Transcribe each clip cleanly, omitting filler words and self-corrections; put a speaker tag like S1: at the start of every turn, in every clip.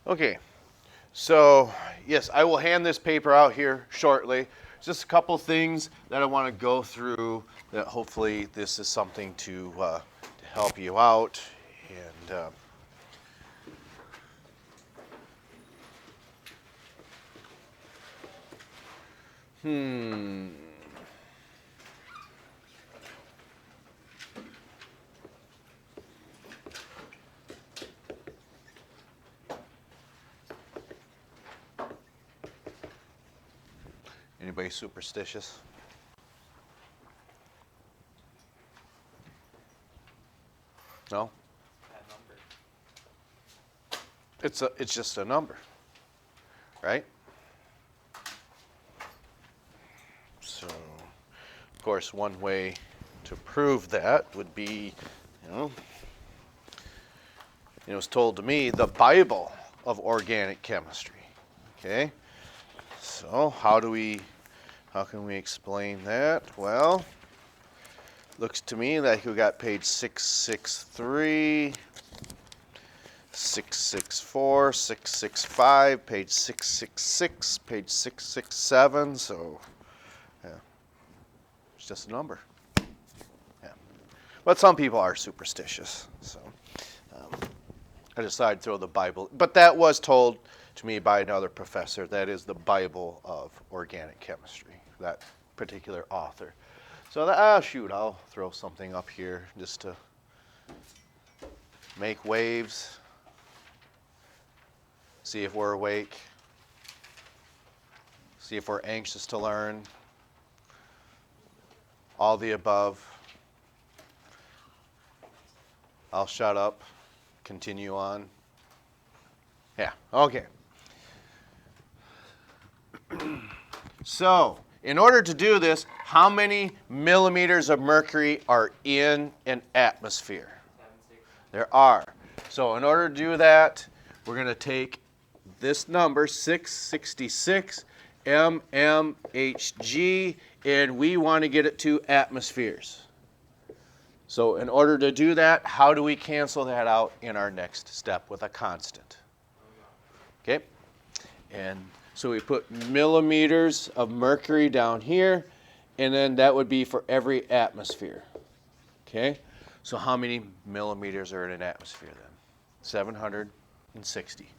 S1: Okay, so yes, I will hand this paper out here shortly. Just a couple things that I want to go through that hopefully this is something to help you out. And anybody superstitious? No?
S2: That number.
S1: It's just a number, right? So, of course, one way to prove that would be, it was told to me, the Bible of organic chemistry. Okay? So, how can we explain that? Well, looks to me like we got page 663, 664, 665, page 666, page 667, so yeah, it's just a number. Yeah. But some people are superstitious, so I decided to throw the Bible. But that was told to me by another professor. That is the Bible of organic chemistry, that particular author. So I'll throw something up here just to make waves. See if we're awake. See if we're anxious to learn. All the above. I'll shut up. Continue on. Yeah, okay. So, in order to do this, how many millimeters of mercury are in an atmosphere?
S2: 760.
S1: There are. So, in order to do that, we're going to take this number, 666 mmHg, and we want to get it to atmospheres. So in order to do that, how do we cancel that out in our next step with a constant? Okay? And so we put millimeters of mercury down here, and then that would be for every atmosphere. Okay? So how many millimeters are in an atmosphere then? 760.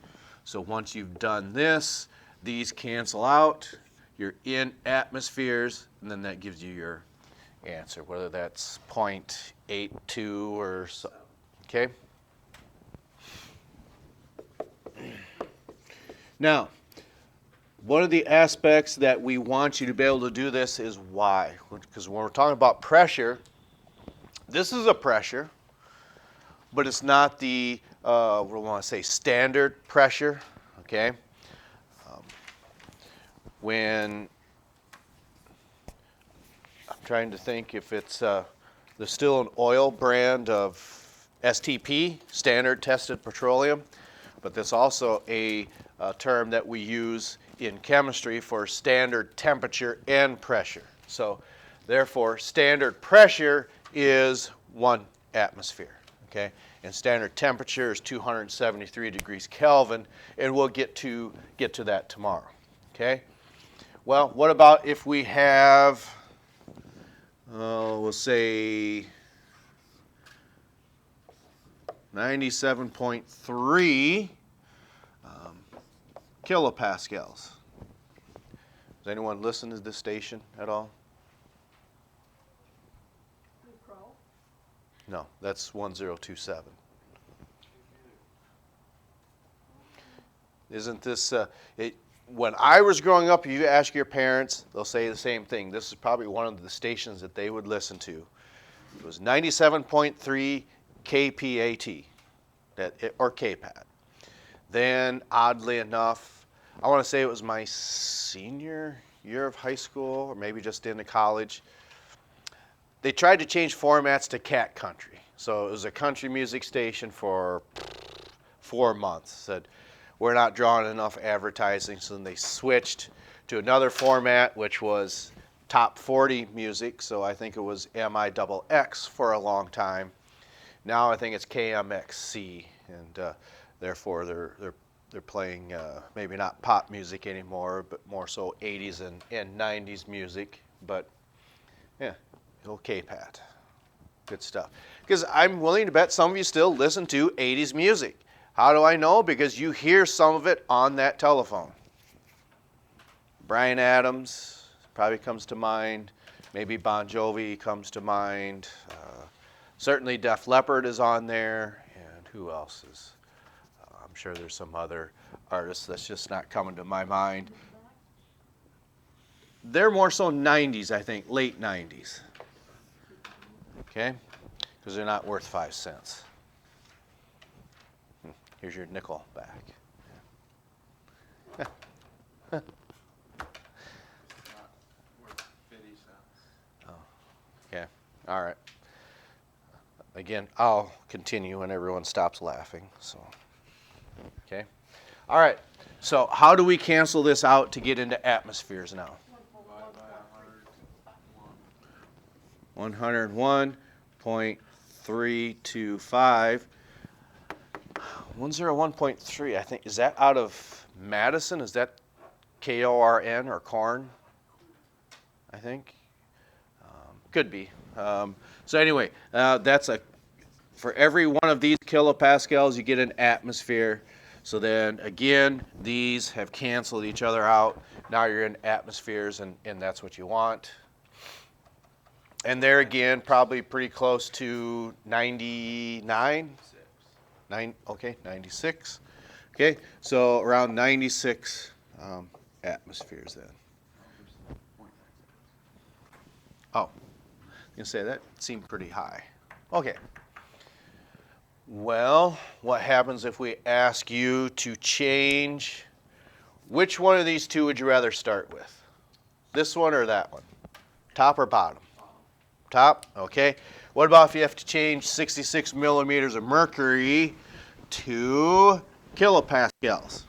S1: So once you've done this, these cancel out. You're in atmospheres, and then that gives you your answer, whether that's 0.82 or so. Okay? Now, one of the aspects that we want you to be able to do this is why. Because when we're talking about pressure, this is a pressure, but it's not the, what do we want to say, standard pressure. Okay? When I'm trying to think if it's there's still an oil brand of STP, standard tested petroleum, but there's also a term that we use in chemistry for standard temperature and pressure. So therefore, standard pressure is 1 atmosphere, okay? And standard temperature is 273 degrees Kelvin, and we'll get to that tomorrow, okay? Well, what about if we have, we'll say 97.3 kilopascals. Does anyone listen to this station at all? No, that's 1027. Isn't this, when I was growing up, if you ask your parents, they'll say the same thing. This is probably one of the stations that they would listen to. It was 97.3 kPAT, or kpat. Then, oddly enough, I want to say it was my senior year of high school, or maybe just into college, they tried to change formats to cat country. So it was a country music station for 4 months. Said, we're not drawing enough advertising, so then they switched to another format, which was top 40 music. So I think it was MIXX for a long time. Now I think it's KMXC, and therefore they're they're playing maybe not pop music anymore, but more so 80s and 90s music. But yeah, okay, Pat, good stuff. Because I'm willing to bet some of you still listen to 80s music. How do I know? Because you hear some of it on that telephone. Bryan Adams probably comes to mind. Maybe Bon Jovi comes to mind. Certainly Def Leppard is on there. And who else is? I'm sure there's some other artists that's just not coming to my mind. They're more so 90s, I think, late 90s. Okay? Because they're not worth 5 cents. Here's your nickel back. Okay, all right. Again, I'll continue when everyone stops laughing. So, okay, all right. So, how do we cancel this out to get into atmospheres now? 101.325. 101.3. I think, is that out of Madison? Is that KORN or corn? I think. Could be. So anyway, that's for every one of these kilopascals, you get an atmosphere. So then again, these have canceled each other out. Now you're in atmospheres, and that's what you want. And there again, probably pretty close to 99. 96. Okay, so around 96 atmospheres then. Oh. You say that seemed pretty high. Okay. Well, what happens if we ask you to change? Which one of these two would you rather start with? This one or that one? Top or bottom? Top, okay. What about if you have to change 66 millimeters of mercury to kilopascals?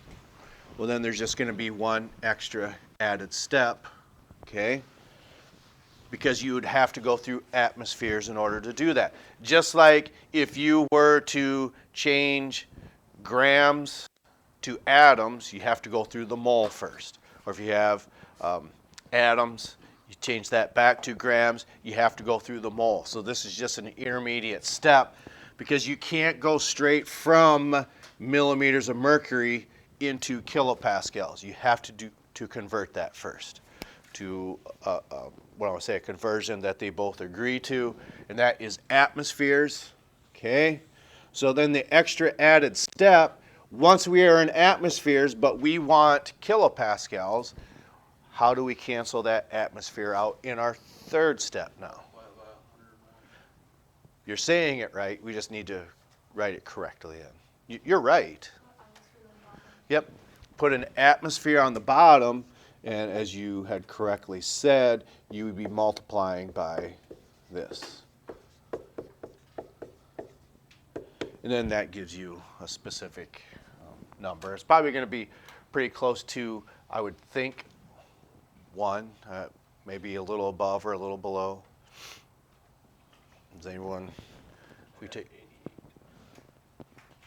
S1: Well, then there's just going to be one extra added step, okay? Because you would have to go through atmospheres in order to do that. Just like if you were to change grams to atoms, you have to go through the mole first. Or if you have atoms, you change that back to grams, you have to go through the mole. So this is just an intermediate step because you can't go straight from millimeters of mercury into kilopascals. You have to convert that first to what I would say a conversion that they both agree to, and that is atmospheres. Okay, so then the extra added step, once we are in atmospheres but we want kilopascals, how do we cancel that atmosphere out in our third step now? You're saying it right, we just need to write it correctly in. You're right. Yep, put an atmosphere on the bottom. And as you had correctly said, you would be multiplying by this. And then that gives you a specific number. It's probably going to be pretty close to, I would think, 1, maybe a little above or a little below. Does anyone, if we take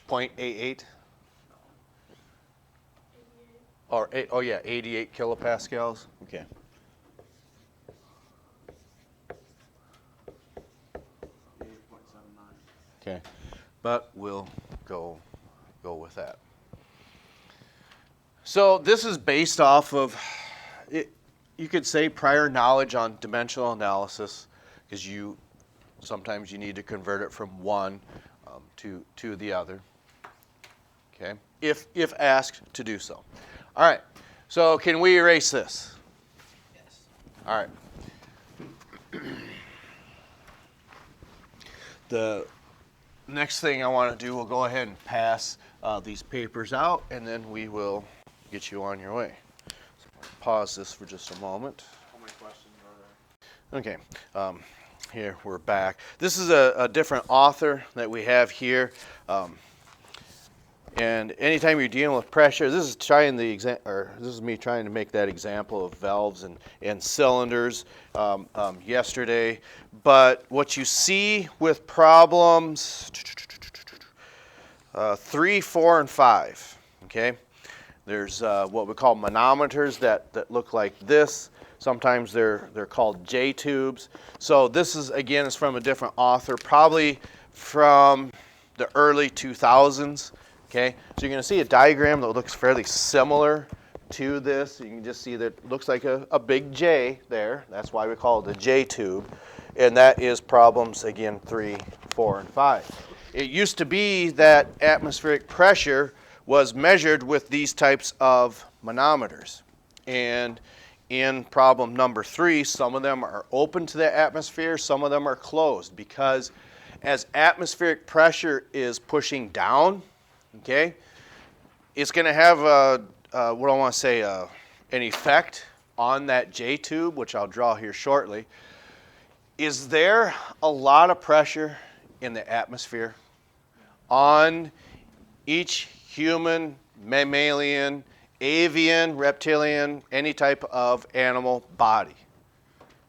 S1: 0.88? Or, oh yeah, 88 kilopascals. Okay. Okay, but we'll go with that. So this is based off of, you could say, prior knowledge on dimensional analysis, because sometimes you need to convert it from one to the other. Okay, if asked to do so. All right, so can we erase this?
S2: Yes.
S1: All right. The next thing I want to do, we'll go ahead and pass these papers out, and then we will get you on your way. So pause this for just a moment.
S2: How many questions are there?
S1: Okay. Here, we're back. This is a different author that we have here. And anytime you're dealing with pressure, this is me trying to make that example of valves and cylinders yesterday. But what you see with problems 3, 4, and 5, okay? There's what we call manometers that look like this. Sometimes they're called J tubes. So this is, again, is from a different author, probably from the early 2000s, okay? So you're going to see a diagram that looks fairly similar to this. You can just see that it looks like a big J there. That's why we call it a J tube. And that is problems, again, 3, 4, and 5. It used to be that atmospheric pressure was measured with these types of manometers. And in problem number 3, some of them are open to the atmosphere, some of them are closed, because as atmospheric pressure is pushing down, okay, it's going to have what I want to say, an effect on that J tube, which I'll draw here shortly. Is there a lot of pressure in the atmosphere on each human, mammalian, avian, reptilian, any type of animal body?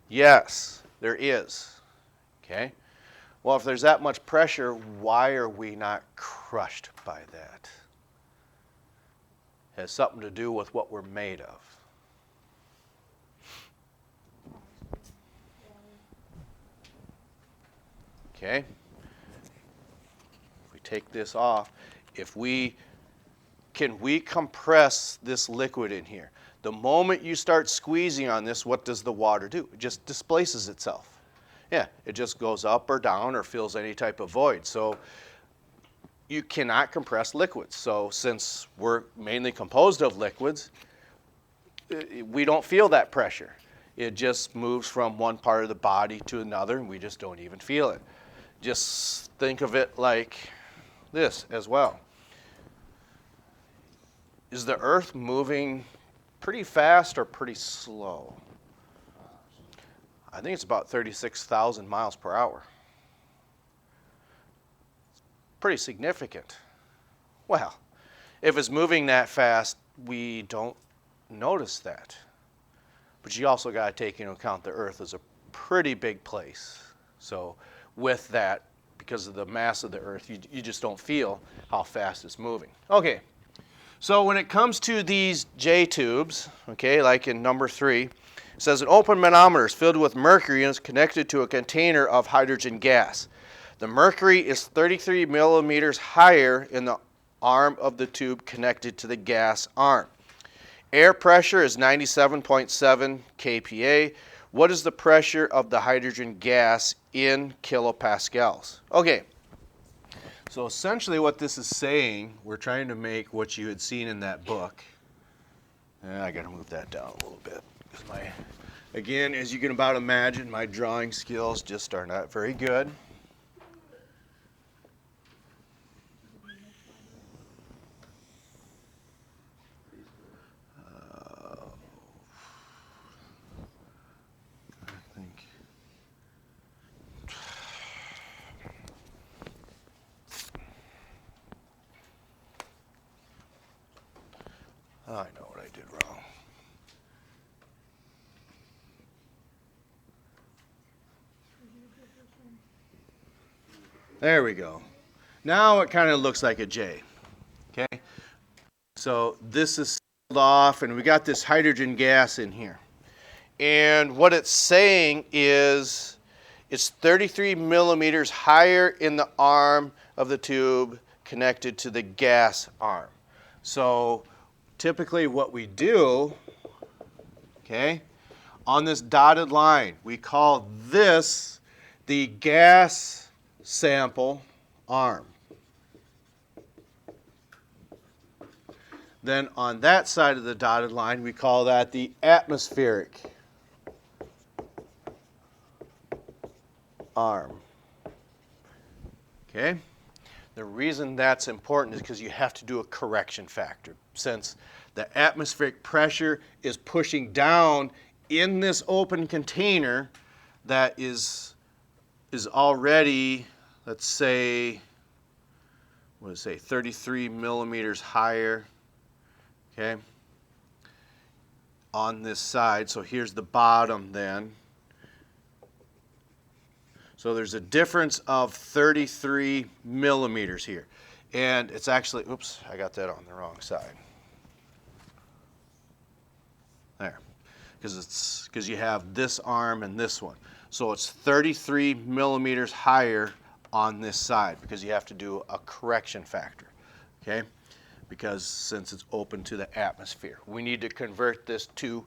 S1: Yes, there is. Okay? Well, if there's that much pressure, why are we not crushed by that? It has something to do with what we're made of. Okay? If we take this off, can we compress this liquid in here? The moment you start squeezing on this, what does the water do? It just displaces itself. Yeah, it just goes up or down or fills any type of void. So you cannot compress liquids. So since we're mainly composed of liquids, we don't feel that pressure. It just moves from one part of the body to another, and we just don't even feel it. Just think of it like this as well. Is the Earth moving pretty fast or pretty slow? I think it's about 36,000 miles per hour. Pretty significant. Well, if it's moving that fast, we don't notice that. But you also got to take into account the Earth is a pretty big place. So with that, because of the mass of the Earth, you just don't feel how fast it's moving. Okay, so when it comes to these J tubes, okay, like in number 3, it says an open manometer is filled with mercury and is connected to a container of hydrogen gas. The mercury is 33 millimeters higher in the arm of the tube connected to the gas arm. Air pressure is 97.7 kPa. What is the pressure of the hydrogen gas in kilopascals? Okay, so essentially what this is saying, we're trying to make what you had seen in that book. I got to move that down a little bit. Again, as you can about imagine, my drawing skills just are not very good. I know what I did wrong. There we go. Now it kind of looks like a J. Okay? So this is sealed off, and we got this hydrogen gas in here. And what it's saying is it's 33 millimeters higher in the arm of the tube connected to the gas arm. So typically what we do, okay, on this dotted line, we call this the gas sample arm. Then on that side of the dotted line, we call that the atmospheric arm. Okay? The reason that's important is because you have to do a correction factor. Since the atmospheric pressure is pushing down in this open container that is already, let's say, what does it say, 33 millimeters higher, okay, on this side. So here's the bottom then. So there's a difference of 33 millimeters here. And it's actually, oops, I got that on the wrong side. There, because you have this arm and this one. So it's 33 millimeters higher on this side because you have to do a correction factor, okay? Because since it's open to the atmosphere, we need to convert this to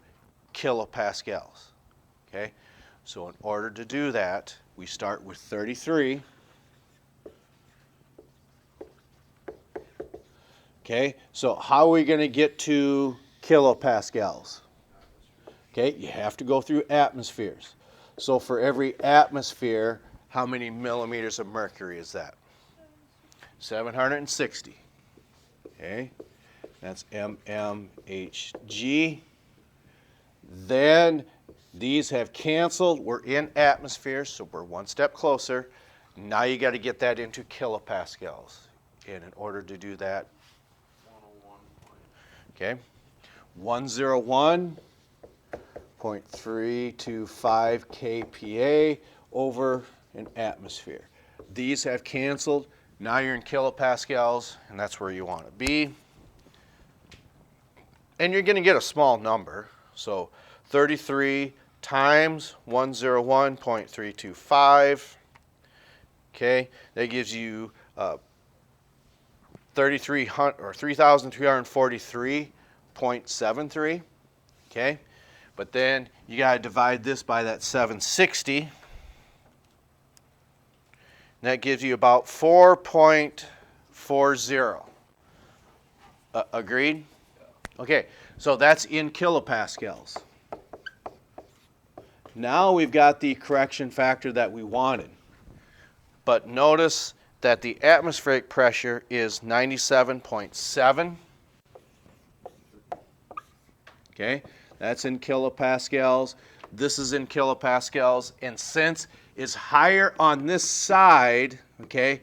S1: kilopascals, okay? So in order to do that, we start with 33. Okay, so how are we going to get to kilopascals? Okay, you have to go through atmospheres. So for every atmosphere, how many millimeters of mercury is that? 760. Okay, that's mmHg. Then these have canceled. We're in atmospheres, so we're one step closer. Now you got to get that into kilopascals. And in order to do that,
S2: 101.
S1: okay, 101.325 kPa over an atmosphere. These have canceled. Now you're in kilopascals, and that's where you want to be. And you're going to get a small number. So 33 times 101.325. Okay, that gives you 3,343.73. Okay, but then you got to divide this by that 760. And that gives you about 4.40. Agreed? Okay, so that's in kilopascals. Now we've got the correction factor that we wanted. But notice that the atmospheric pressure is 97.7. Okay, that's in kilopascals. This is in kilopascals. And since it's higher on this side, okay,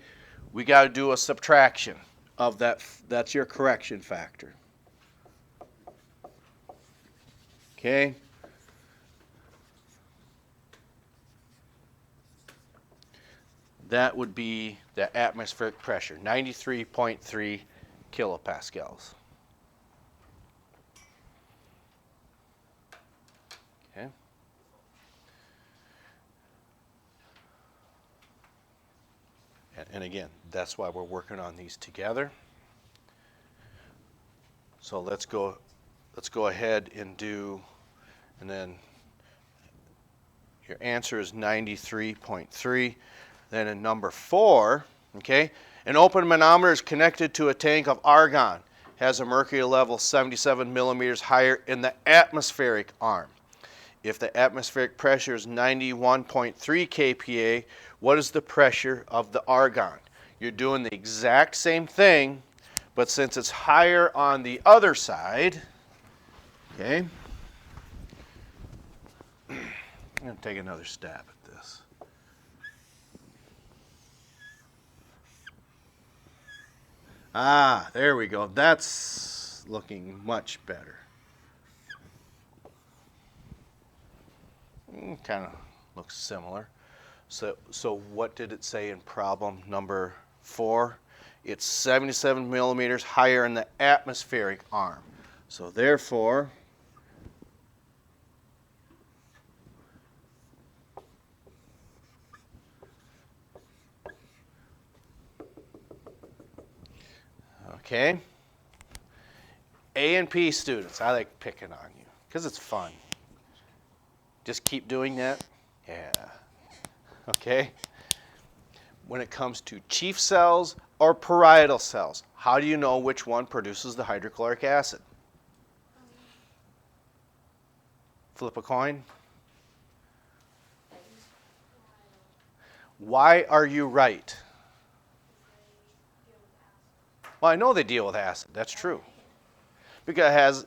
S1: we got to do a subtraction of that. That's your correction factor. Okay. That would be the atmospheric pressure, 93.3 kilopascals. Okay. And again, that's why we're working on these together. So let's go ahead and do, and then your answer is 93.3. Then in number 4, okay, an open manometer is connected to a tank of argon, has a mercury level 77 millimeters higher in the atmospheric arm. If the atmospheric pressure is 91.3 kPa, what is the pressure of the argon? You're doing the exact same thing, but since it's higher on the other side, okay, I'm going to take another stab at this. Ah, there we go. That's looking much better. Kind of looks similar. So what did it say in problem number 4? It's 77 millimeters higher in the atmospheric arm. So therefore, okay, A and P students, I like picking on you because it's fun. Just keep doing that. Yeah. Okay. When it comes to chief cells or parietal cells, how do you know which one produces the hydrochloric acid? Flip a coin. Why are you right? Well, I know they deal with acid. That's true. Because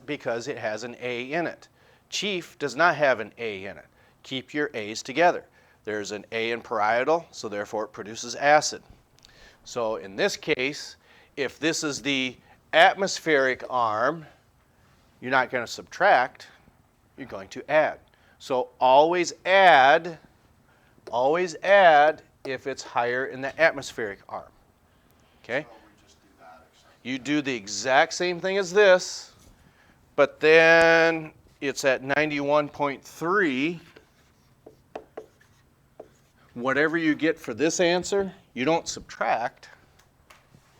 S1: it has an A in it. Chief does not have an A in it. Keep your A's together. There's an A in parietal, so therefore it produces acid. So in this case, if this is the atmospheric arm, you're not going to subtract, you're going to add. So always add if it's higher in the atmospheric arm. Okay?
S2: So we just do
S1: You do the exact same thing as this, but then it's at 91.3. Whatever you get for this answer, you don't subtract,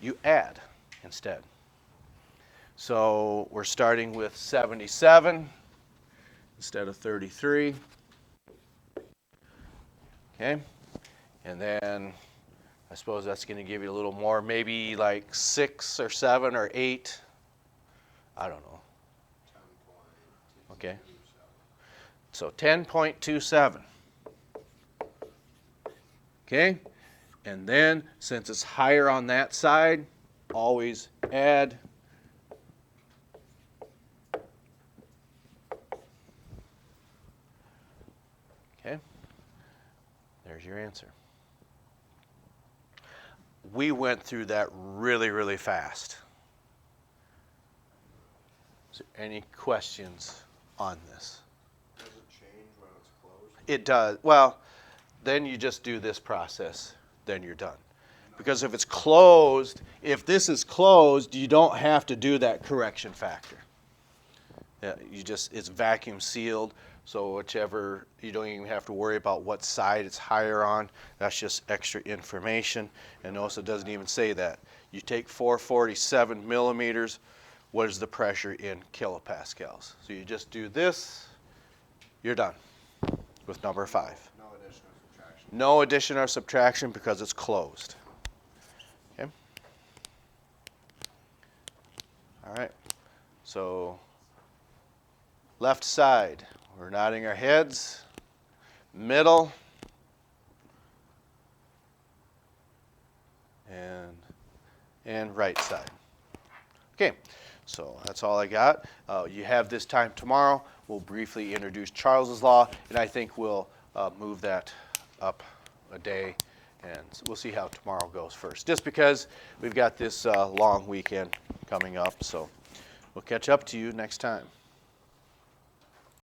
S1: you add instead. So we're starting with 77 instead of 33. Okay, and then I suppose that's going to give you a little more, maybe like 6 or 7 or 8. I don't know. Okay, so 10.27. Okay, and then since it's higher on that side, always add. Okay, there's your answer. We went through that really, really fast. Is there any questions on this?
S2: Does it change when it's closed?
S1: It does. Well, then you just do this process, then you're done. Because if it's closed, if this is closed, you don't have to do that correction factor. Yeah, it's vacuum sealed, so whichever, you don't even have to worry about what side it's higher on. That's just extra information. And notice it doesn't even say that. You take 447 millimeters, what is the pressure in kilopascals? So you just do this, you're done with number 5.
S2: No addition or subtraction.
S1: No addition or subtraction because it's closed. Okay. All right. So left side, we're nodding our heads. Middle. And right side. Okay. So that's all I got. You have this time tomorrow. We'll briefly introduce Charles's Law, and I think we'll move that up a day, and we'll see how tomorrow goes first. Just because we've got this long weekend coming up, so we'll catch up to you next time.